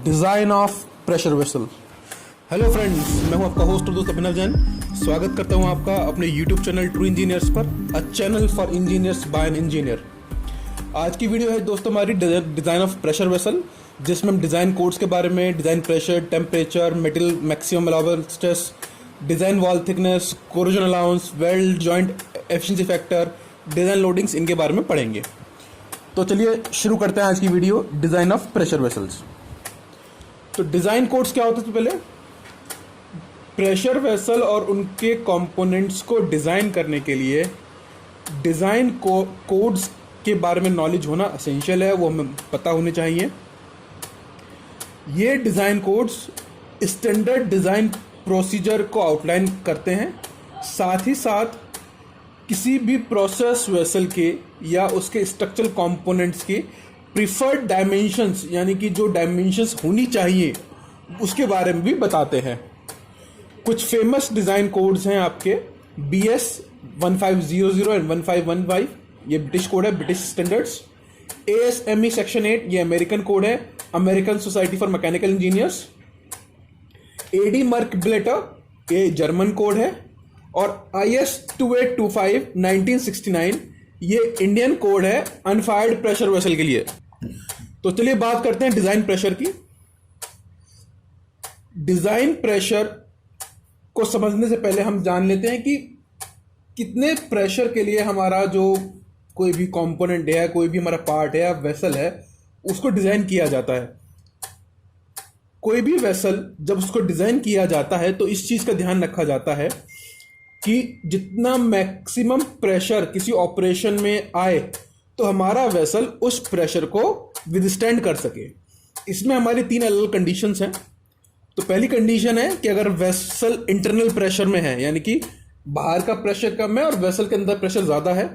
Design of pressure vessel. Hello friends, मैं हूं आपका होस्ट और दोस्त अभिनव जैन। स्वागत करता हूं आपका अपने यूट्यूब चैनल ट्रू इंजीनियर्स पर, a channel for engineers by an engineer. आज की वीडियो है दोस्तों हमारी डिज़ाइन ऑफ प्रेशर वेसल, जिसमें हम डिज़ाइन कोड्स के बारे में, design pressure, temperature, material maximum allowable stress, design wall thickness, corrosion allowance, weld joint efficiency factor, design loadings, इनके बारे में पढ़ेंगे। तो चलिए शुरू करते हैं आज की video, design of pressure vessels. तो डिज़ाइन कोड्स क्या होते हैं? तो पहले प्रेशर वेसल और उनके कंपोनेंट्स को डिज़ाइन करने के लिए डिज़ाइन कोड्स के बारे में नॉलेज होना एसेंशियल है, वो हमें पता होने चाहिए। ये design codes standard design procedure को आउटलाइन करते हैं, साथ ही साथ किसी भी प्रोसेस वेसल के या उसके स्ट्रक्चरल कंपोनेंट्स की प्रिफर्ड डायमेंशंस, यानी कि जो डायमेंशंस होनी चाहिए उसके बारे में भी बताते हैं। कुछ फेमस डिज़ाइन कोड्स हैं आपके BS 1500 एंड 1515, ये ब्रिटिश कोड है, ब्रिटिश स्टैंडर्ड्स। ASME सेक्शन 8, ये अमेरिकन कोड है, American society for mechanical engineers. AD मर्क ब्लेटर, ये जर्मन कोड है। और IS 2825 1969, ये इंडियन कोड है अनफायर्ड प्रेशर वेसल के लिए। तो चलिए बात करते हैं डिजाइन प्रेशर की। डिजाइन प्रेशर को समझने से पहले हम जान लेते हैं कि कितने प्रेशर के लिए हमारा जो कोई भी कंपोनेंट है, कोई भी हमारा पार्ट है या वेसल है, उसको डिजाइन किया जाता है। कोई भी वेसल जब उसको डिजाइन किया जाता है तो इस चीज का ध्यान रखा जाता है कि जितना मैक्सिमम प्रेशर किसी ऑपरेशन में आए तो हमारा वेसल उस प्रेशर को विदस्टैंड कर सके। इसमें हमारी 3 अलग अलग कंडीशंस हैं। तो पहली कंडीशन है कि अगर वेसल इंटरनल प्रेशर में है, यानी कि बाहर का प्रेशर कम है और वेसल के अंदर प्रेशर ज्यादा है,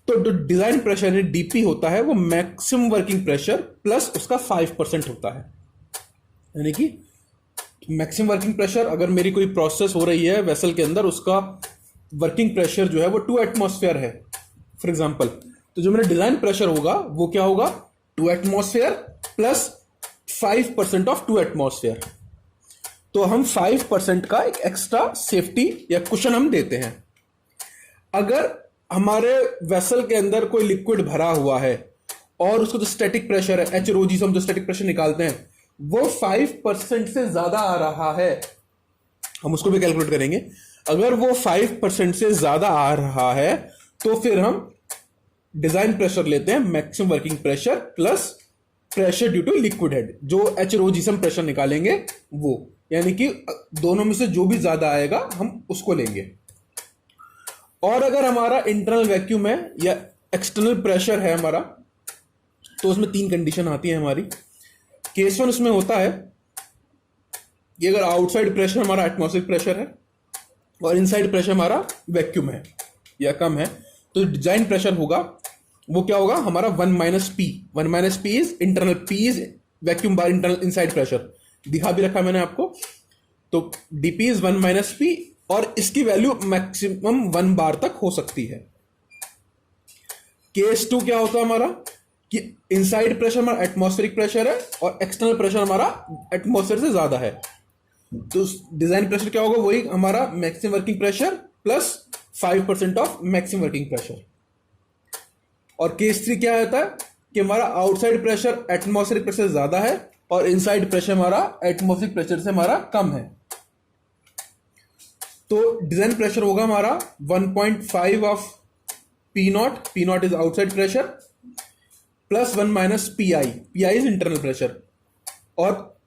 तो जो डिजाइन प्रेशर DP होता है वो मैक्सिमम वर्किंग प्रेशर प्लस उसका 5% होता है। यानी कि मैक्सिमम वर्किंग प्रेशर, अगर मेरी कोई प्रोसेस हो रही है वेसल के अंदर, उसका वर्किंग प्रेशर जो है वो 2 एटमॉस्फेयर है फॉर एग्जांपल, तो जो मेरा डिजाइन प्रेशर होगा वो क्या होगा? 2 एटमॉस्फेयर प्लस 5% ऑफ 2 एटमॉस्फेयर। तो हम 5% का एक एक्स्ट्रा सेफ्टी या कुशन हम देते हैं। अगर हमारे वेसल के अंदर कोई लिक्विड भरा हुआ है और उसको जो स्टैटिक प्रेशर है, HROG से हम जो स्टैटिक प्रेशर निकालते हैं, वो 5% से ज्यादा आ रहा है, हम उसको भी कैलकुलेट करेंगे। अगर वो 5% से ज्यादा आ रहा है तो फिर हम डिजाइन प्रेशर लेते हैं, maximum working pressure plus pressure due to liquid head, जो HROG से हम प्रेशर निकालेंगे वो, यानी कि दोनों में से जो भी ज्यादा आएगा हम उसको लेंगे। और अगर हमारा इंटरनल वैक्यूम है या एक्सटर्नल प्रेशर है हमारा, तो उसमें 3 कंडीशन आती है हमारी। केस 1 उसमें होता है कि अगर आउटसाइड प्रेशर हमारा एटमॉस्फेरिक प्रेशर है और इनसाइड प्रेशर हमारा वैक्यूम है या कम है, तो डिजाइन प्रेशर होगा वो क्या होगा? हमारा 1 - P। 1 - P is internal, P is vacuum bar internal inside pressure, दिखा भी रखा मैंने आपको। तो DP इज 1 - P और इसकी वैल्यू मैक्सिमम 1 बार तक हो सकती है। केस 2 क्या होता है हमारा कि इनसाइड प्रेशर हमारा एटमॉस्फेरिक प्रेशर है और एक्सटर्नल प्रेशर हमारा एटमॉस्फेयर से ज्यादा है, तो डिजाइन प्रेशर क्या होगा? वही हमारा maximum working pressure plus 5% of maximum working pressure. और केस 3 क्या होता है कि हमारा आउटसाइड प्रेशर एटमॉस्फेरिक प्रेशर से ज्यादा है और इनसाइड प्रेशर हमारा एटमॉस्फेरिक प्रेशर से हमारा कम है। तो डिजाइन प्रेशर होगा हमारा 1.5 of P0, P0 is outside pressure, plus 1 - PI, PI is internal pressure. और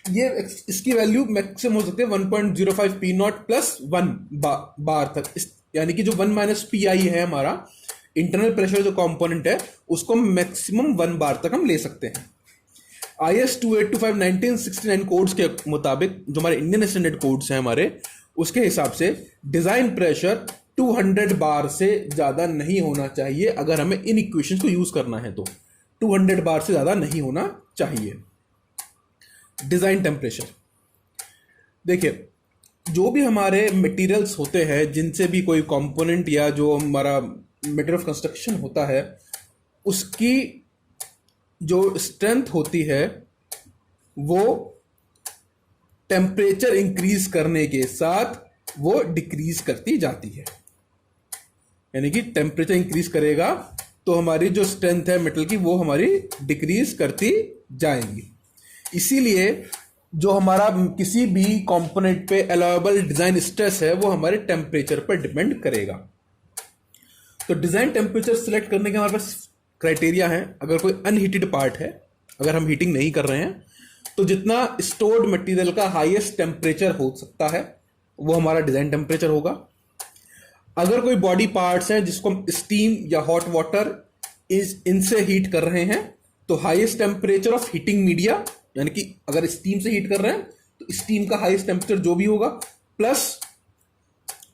ये इसकी वैल्यू मैक्सिमम हो सकती है 1.05 P0 प्लस 1 बार तक, यानी कि जो 1 - PI है हमारा इंटरनल प्रेशर जो कंपोनेंट है, उसको मैक्सिमम 1 बार तक हम ले सकते हैं। IS 2825 1969 कोड्स के मुताबिक, जो हमारे इंडियन स्टैंडर्ड कोड्स हैं हमारे, उसके हिसाब से डिजाइन प्रेशर 200 बार से ज्यादा नहीं होना चाहिए। अगर हमें इन इक्वेशंस को यूज करना है तो 200 बार से ज्यादा नहीं होना चाहिए। डिजाइन टेम्परेचर, देखिए जो भी हमारे मटेरियल्स होते हैं, जिनसे भी कोई कंपोनेंट या जो हमारा मटेरियल ऑफ कंस्ट्रक्शन होता है, उसकी जो स्ट्रेंथ होती है वो टेम्परेचर इंक्रीज करने के साथ वो डिक्रीज करती जाती है। यानी कि टेम्परेचर इंक्रीज करेगा तो हमारी जो स्ट्रेंथ है मेटल की वो हमारी डिक्रीज करती जाएंगी। इसीलिए जो हमारा किसी भी कंपोनेंट पे अलाउएबल डिजाइन स्ट्रेस है वो हमारे टेम्परेचर पर डिपेंड करेगा। तो डिजाइन टेम्परेचर सिलेक्ट करने के हमारे पास क्राइटेरिया है। अगर कोई अनहीटेड पार्ट है, अगर हम हीटिंग नहीं कर रहे हैं, तो जितना स्टोर्ड मटेरियल का हाईएस्ट टेम्परेचर हो सकता है वो हमारा डिजाइन टेम्परेचर होगा। अगर कोई बॉडी पार्ट्स हैं जिसको हम स्टीम या हॉट वाटर इनसे हीट कर रहे हैं, तो highest temperature of heating media, यानी कि अगर स्टीम से हीट कर रहे हैं तो स्टीम का हाईएस्ट टेम्परेचर जो भी होगा plus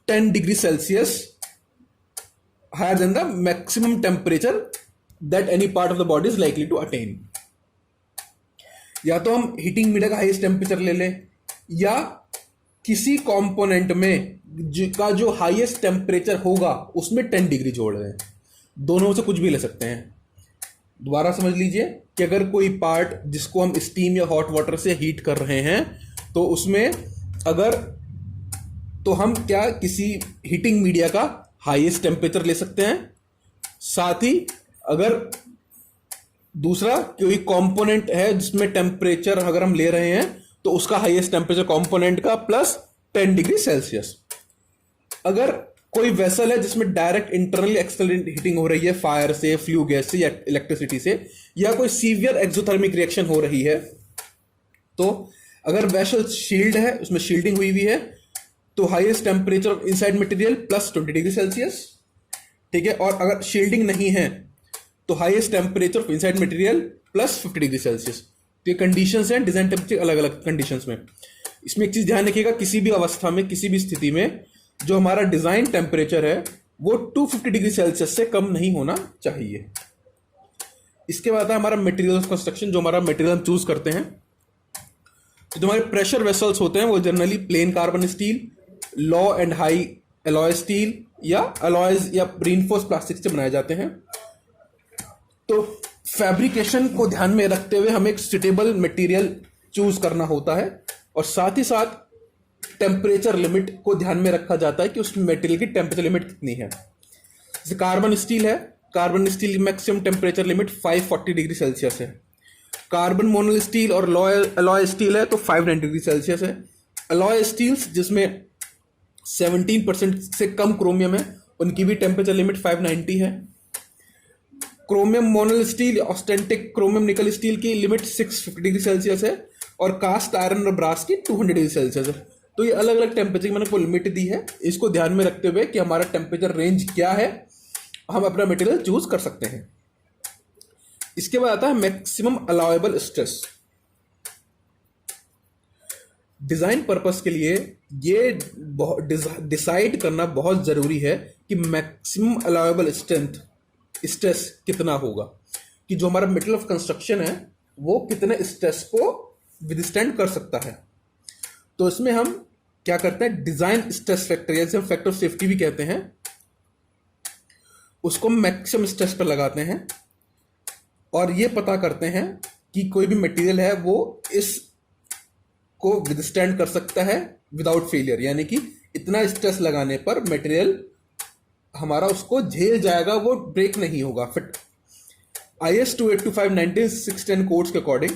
10 degree Celsius higher than the maximum temperature that any part of the body is likely to attain. या तो हम हीटिंग मीडिया का हाईएस्ट टेम्परेचर ले लें, या किसी कंपोनेंट में का जो हाईएस्ट टेम्परेचर होगा उसमें 10 डिग्री जोड़ दें। दोनों से कुछ भी ले सकते हैं। दोबारा समझ लीजिए कि अगर कोई पार्ट जिसको हम स्टीम या हॉट वाटर से हीट कर रहे हैं तो उसमें अगर तो हम क्या किसी हीटिंग मीडिया का हाईएस्ट टेम्परेचर ले सकते हैं। साथ ही अगर दूसरा कोई कंपोनेंट है जिसमें टेम्परेचर अगर हम ले रहे हैं तो उसका हाईएस्ट टेम्परेचर कंपोनेंट का प्लस 10 डिग्री सेल्सियस। अगर कोई वेसल है जिसमें डायरेक्ट इंटरनली एक्सटर्नल हीटिंग हो रही है फायर से, फ्लू गैस से या इलेक्ट्रिसिटी से, या कोई सीवियर एक्सोथर्मिक रिएक्शन हो रही है, तो अगर वेसल शील्ड है, उसमें शील्डिंग हुई है, तो highest temperature of inside material plus 20 degree Celsius. ठीक है। और अगर शील्डिंग नहीं है तो highest temperature of inside material plus 50 degree Celsius. तो ये कंडीशंस हैं डिजाइन टेम्परेचर अलग अलग कंडीशंस में। इसमें एक चीज ध्यान रखिएगा, किसी भी अवस्था में, किसी भी स्थिति में जो हमारा डिजाइन टेम्परेचर है वो 250 डिग्री सेल्सियस से कम नहीं होना चाहिए। इसके बाद है हमारा मटेरियल ऑफ कंस्ट्रक्शन। जो हमारा मटेरियल हम चूज करते हैं, तो जो हमारे प्रेशर वेसल्स होते हैं वो generally plane carbon steel, low and high alloy steel या अलॉयज या रीइंफोर्स प्लास्टिक से बनाए जाते हैं। तो फैब्रिकेशन को ध्यान में रखते हुए हमें एक सुटेबल मटेरियल चूज करना होता है, और साथ ही साथ टेम्परेचर लिमिट को ध्यान में रखा जाता है कि उस मटेरियल की टेम्परेचर लिमिट कितनी है। जैसे कार्बन स्टील है, कार्बन स्टील की maximum temperature limit 540 degree celsius है। कार्बन मोनल स्टील और अलॉय स्टील है तो 590 डिग्री सेल्सियस है। अलॉय स्टील्स जिसमें 17% से कम क्रोमियम है उनकी भी टेम्परेचर लिमिट 590 है। क्रोमियम मोनल steel, austenitic chromium nickel steel की लिमिट 650 डिग्री सेल्सियस है, और कास्ट आयरन और ब्रास की 200 डिग्री सेल्सियस है। तो ये अलग अलग टेम्परेचर की मैंने को लिमिट दी है। इसको ध्यान में रखते हुए कि हमारा टेम्परेचर रेंज क्या है, हम अपना मटेरियल चूज कर सकते हैं। इसके बाद आता है maximum allowable stress. Design purpose के लिए ये डिसाइड करना बहुत जरूरी है कि मैक्सिमम अलाउएबल स्ट्रेस कितना होगा, कि जो हमारा मटेरियल ऑफ कंस्ट्रक्शन है वो कितने स्ट्रेस को विदस्टैंड कर सकता है। तो इसमें हम क्या करते हैं, डिजाइन स्ट्रेस फैक्टर, जैसे हम फैक्टर ऑफ सेफ्टी भी कहते हैं, उसको मैक्सिमम स्ट्रेस पर लगाते हैं और ये पता करते हैं कि कोई भी मटेरियल है वो इस को विदस्टैंड कर सकता है विदाउट फेलियर, यानी कि इतना स्ट्रेस लगाने पर मटेरियल हमारा उसको झेल जाएगा, वो ब्रेक नहीं होगा। फिट IS 2825 1910 कोड्स के अकॉर्डिंग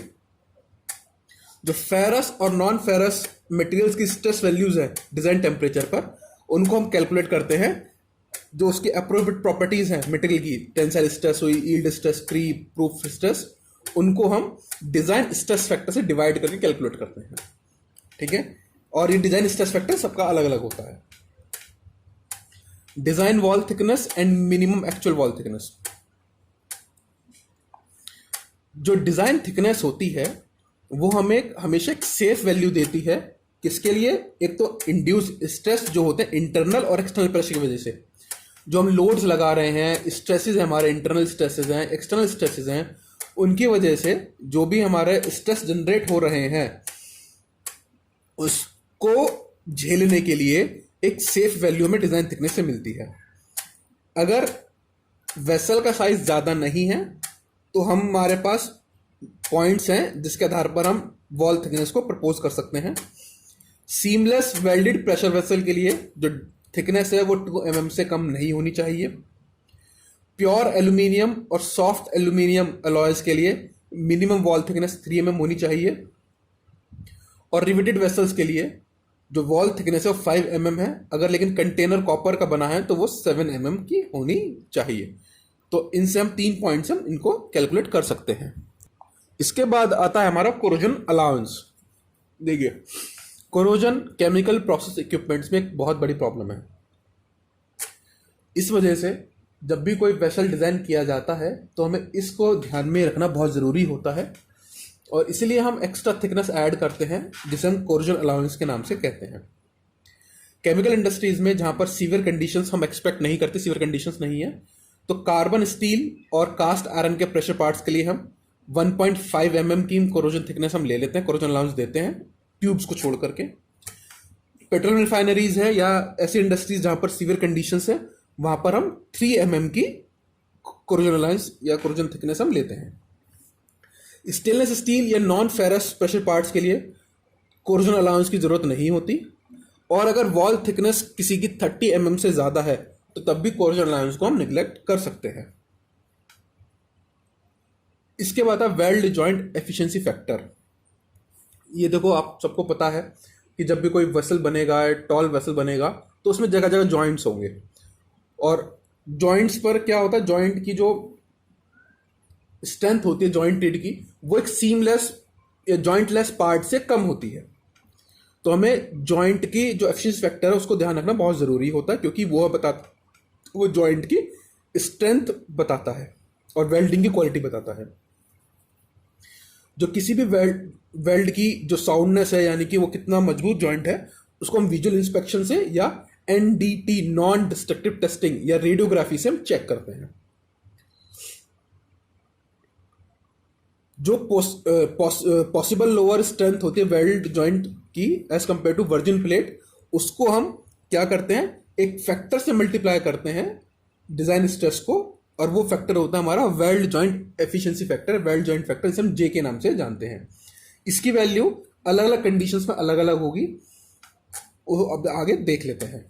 जो फेरस और नॉन फेरस मटेरियल्स की स्ट्रेस वैल्यूज है डिजाइन टेम्परेचर पर, उनको हम कैलकुलेट करते हैं। जो उसकी अप्रोप्रिएट प्रॉपर्टीज हैं मटेरियल की, टेंसाइल स्ट्रेस हुई, yield stress, creep, proof stress, उनको हम डिजाइन स्ट्रेस फैक्टर से डिवाइड करके कैलकुलेट करते हैं। ठीक है। और ये डिजाइन स्ट्रेस फैक्टर सबका अलग अलग होता है। Design wall thickness and minimum actual wall thickness. जो डिजाइन थिकनेस होती है वो हमें हमेशा एक सेफ वैल्यू देती है। किसके लिए? एक तो इंड्यूस स्ट्रेस जो होते हैं इंटरनल और एक्सटर्नल प्रेशर की वजह से, जो हम लोड्स लगा रहे हैं, स्ट्रेसेस हैं हमारे, इंटरनल स्ट्रेसेस हैं, एक्सटर्नल स्ट्रेसेस हैं, उनकी वजह से जो भी हमारे स्ट्रेस जनरेट हो रहे हैं उसको झेलने के लिए एक सेफ वैल्यू हमें डिजाइन थिकनेस से मिलती है। अगर वेसल का साइज ज्यादा नहीं है तो हमारे पास पॉइंट्स हैं जिसके आधार पर हम वॉल थिकनेस को प्रपोज कर सकते हैं। सीमलेस वेल्डेड प्रेशर वेसल के लिए जो थिकनेस है वो 2 mm से कम नहीं होनी चाहिए। प्योर एल्यूमिनियम और सॉफ्ट एल्यूमिनियम अलॉयज के लिए मिनिमम वॉल थिकनेस 3 mm होनी चाहिए। और रिवेटेड वेसल्स के लिए जो वॉल थिकनेस है वो 5 mm है, अगर लेकिन कंटेनर कॉपर का बना है तो वो 7 mm की होनी चाहिए। तो इनसे हम 3 पॉइंट्स हम इनको कैलकुलेट कर सकते हैं। इसके बाद आता है हमारा कोरोजन अलाउंस। देखिए, कोरोजन केमिकल प्रोसेस इक्विपमेंट्स में एक बहुत बड़ी प्रॉब्लम है। इस वजह से जब भी कोई वेसल डिज़ाइन किया जाता है तो हमें इसको ध्यान में रखना बहुत ज़रूरी होता है, और इसीलिए हम एक्स्ट्रा थिकनेस ऐड करते हैं जिसे हम कोरोजन अलाउंस के नाम से कहते हैं। केमिकल इंडस्ट्रीज में जहाँ पर सीवियर कंडीशंस हम एक्सपेक्ट नहीं करते, सीवियर कंडीशंस नहीं है, तो कार्बन स्टील और कास्ट आयरन के प्रेशर पार्ट्स के लिए हम 1.5 mm की कोरोजन थिकनेस हम ले लेते हैं, कोरोजन अलाउंस देते हैं ट्यूब्स को छोड़ करके। पेट्रोल रिफाइनरीज है या ऐसी इंडस्ट्रीज जहाँ पर सीवियर कंडीशंस है, वहाँ पर हम 3 mm की कोरोजन अलाउंस या कोरोजन थिकनेस हम लेते हैं। स्टेनलेस स्टील या नॉन फेरस प्रेशर पार्ट्स के लिए कोरोजन अलाउंस की ज़रूरत नहीं होती, और अगर वॉल थिकनेस किसी की 30 mm से ज़्यादा है तो तब भी कोरोजन अलाउंस को हम निगलेक्ट कर सकते हैं। इसके बाद है वेल्ड जॉइंट एफिशिएंसी फैक्टर। ये देखो, आप सबको पता है कि जब भी कोई वेसल बनेगा, टॉल वेसल बनेगा, तो उसमें जगह जगह जॉइंट्स होंगे, और जॉइंट्स पर क्या होता है, जॉइंट की जो स्ट्रेंथ होती है जॉइंटेड की, वो एक सीमलेस या जॉइंटलेस पार्ट से कम होती है। तो हमें जॉइंट की जो एफिशिएंसी फैक्टर है उसको ध्यान रखना बहुत ज़रूरी होता है, क्योंकि वो जॉइंट की स्ट्रेंथ बताता है और वेल्डिंग की क्वालिटी बताता है। जो किसी भी वेल्ड की जो साउंडनेस है, यानी कि वो कितना मजबूत जॉइंट है, उसको हम विजुअल इंस्पेक्शन से या NDT नॉन डिस्ट्रक्टिव टेस्टिंग या रेडियोग्राफी से हम चेक करते हैं। जो पॉसिबल लोअर स्ट्रेंथ होती है वेल्ड जॉइंट की as compare to virgin plate, उसको हम क्या करते हैं, एक फैक्टर से मल्टीप्लाई करते हैं डिजाइन स्ट्रेस को, और वो फैक्टर होता है हमारा weld joint efficiency factor, weld joint factor, इसे हम J के नाम से जानते हैं। इसकी वैल्यू अलग अलग कंडीशंस में अलग अलग होगी, वो अब आगे देख लेते हैं।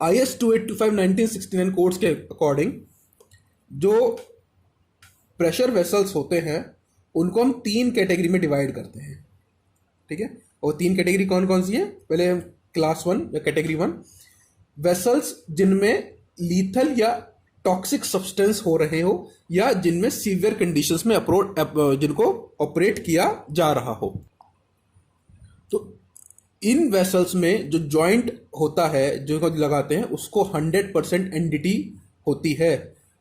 IS 2825-1969 कोड्स के अकॉर्डिंग जो प्रेशर वेसल्स होते हैं उनको हम 3 कैटेगरी में डिवाइड करते हैं, ठीक है। और 3 कैटेगरी कौन कौन सी है, पहले हम क्लास 1 या कैटेगरी 1, वेसल्स जिनमें लीथल या टॉक्सिक सब्सटेंस हो रहे हो या जिनमें सीवियर कंडीशंस में जिनको ऑपरेट किया जा रहा हो। तो इन वेसल्स में जो जॉइंट होता है जो लगाते हैं उसको 100% NDT होती है,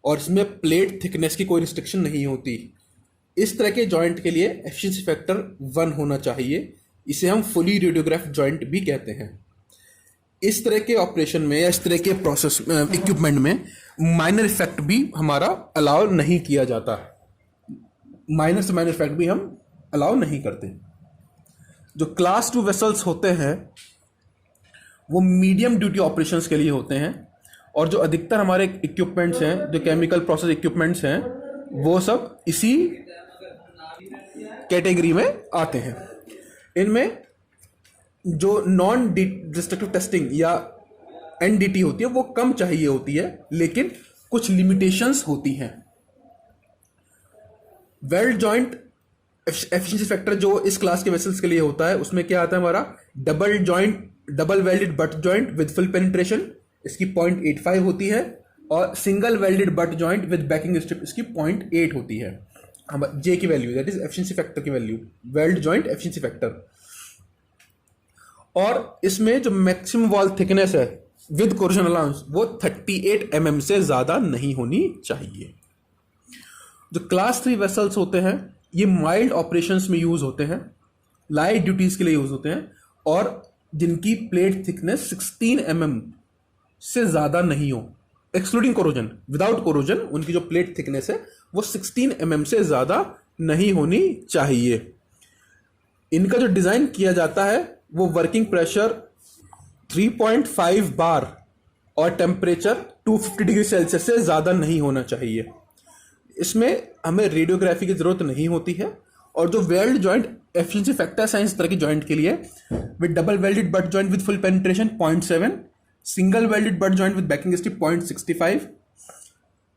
और इसमें प्लेट थिकनेस की कोई रिस्ट्रिक्शन नहीं होती। इस तरह के जॉइंट के लिए एफिशिएंसी फैक्टर 1 होना चाहिए। इसे हम फुली रेडियोग्राफ जॉइंट भी कहते हैं। इस तरह के ऑपरेशन में या इस तरह के प्रोसेस इक्विपमेंट में माइनर इफेक्ट भी हमारा अलाउ नहीं किया जाता, माइनर से माइनर इफेक्ट भी हम अलाउ नहीं करते। जो क्लास 2 वेसल्स होते हैं वो मीडियम ड्यूटी ऑपरेशंस के लिए होते हैं, और जो अधिकतर हमारे इक्विपमेंट्स हैं, जो केमिकल प्रोसेस इक्विपमेंट्स हैं, वो सब इसी कैटेगरी में आते हैं। इनमें जो नॉन डिस्ट्रक्टिव टेस्टिंग या NDT होती है वो कम चाहिए होती है, लेकिन कुछ लिमिटेशंस होती हैं। वेल्ड जॉइंट एफिशिएंसी फैक्टर जो इस क्लास के वेसल्स के लिए होता है, उसमें क्या आता है हमारा double welded butt joint with full penetration, इसकी 0.85 होती है, और single welded butt joint with backing strip, इसकी 0.8 होती है। J की value, that is efficiency factor की value, weld joint efficiency factor. और इसमें जो मैक्सिमम वॉल थिकनेस है विद कोरोजन अलाउंस वो 38 mm से ज्यादा नहीं होनी चाहिए। जो क्लास 3 वेसल्स होते हैं ये माइल्ड ऑपरेशंस में यूज होते हैं, लाइट ड्यूटीज के लिए यूज होते हैं, और जिनकी प्लेट थिकनेस 16 mm से ज्यादा नहीं हो, एक्सक्लूडिंग कोरोजन। विदाउट कोरोजन उनकी जो प्लेट थिकनेस है वो 16 mm से ज्यादा नहीं होनी चाहिए। इनका जो डिजाइन किया जाता है वो वर्किंग प्रेशर 3.5 बार और टेम्परेचर 250 डिग्री सेल्सियस से ज़्यादा नहीं होना चाहिए। इसमें हमें रेडियोग्राफी की ज़रूरत नहीं होती है, और जो वेल्ड जॉइंट एफिशिएंसी फैक्टर्स हैं इस तरह की जॉइंट के लिए, with double welded butt joint with full penetration 0.7, single welded butt joint with backing strip 0.65,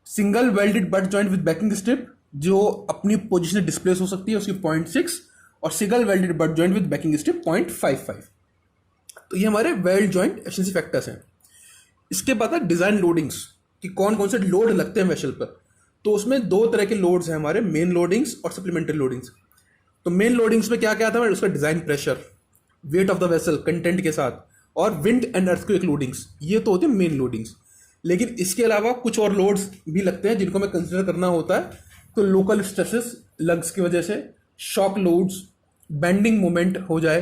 single welded butt joint with backing strip जो अपनी पोजीशन से डिस्प्लेस हो सकती है उसकी 0.6, और single welded butt joint with backing strip 0.55। तो ये हमारे वेल्ड जॉइंट एफिशिएंसी फैक्टर्स हैं। इसके बाद है डिजाइन लोडिंग्स कि कौन कौन से लोड लगते हैं वेसल पर। तो उसमें दो तरह के लोड्स हैं हमारे, मेन लोडिंग्स और सप्लीमेंट्री लोडिंग्स। तो मेन लोडिंग्स में क्या क्या आता है, उसका design pressure, weight of the vessel content के साथ, और विंड एंड अर्थक्वेक लोडिंग्स, ये तो होते हैं मेन लोडिंग्स। लेकिन इसके अलावा कुछ और लोड्स भी लगते हैं जिनको हमें कंसिडर करना होता है। तो लोकल स्ट्रेसेस लग्स की वजह से, शॉक लोड्स, बेंडिंग मोमेंट हो जाए,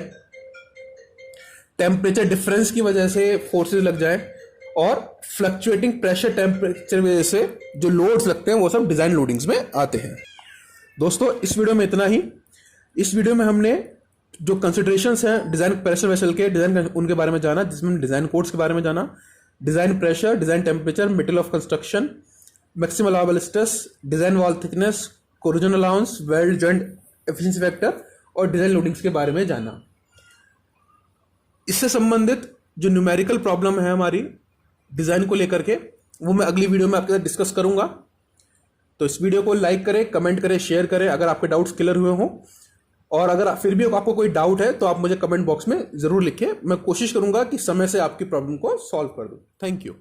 टेम्परेचर डिफरेंस की वजह से फोर्सेस लग जाए, और फ्लक्चुएटिंग प्रेशर टेम्परेचर वजह से जो लोड्स लगते हैं वो सब डिजाइन लोडिंग्स में आते हैं। दोस्तों इस वीडियो में इतना ही। इस वीडियो में हमने जो कंसिडरेशंस हैं डिजाइन प्रेशर वेसल के, डिजाइन उनके बारे में जाना, जिसमें हमने डिजाइन कोड्स के बारे में जाना, design pressure, design temperature, material of construction, maximum allowable stress, design wall thickness, corrosion allowance, weld joint efficiency factor और डिजाइन लोडिंग्स के बारे में जाना। इससे संबंधित जो न्यूमेरिकल प्रॉब्लम है हमारी डिजाइन को लेकर के, वो मैं अगली वीडियो में आपके साथ डिस्कस करूंगा। तो इस वीडियो को लाइक करें, कमेंट करें, शेयर करें अगर आपके डाउट्स क्लियर हुए हों। और अगर फिर भी आपको कोई डाउट है तो आप मुझे कमेंट बॉक्स में जरूर लिखें, मैं कोशिश करूंगा कि समय से आपकी प्रॉब्लम को सॉल्व कर दूं। Thank you.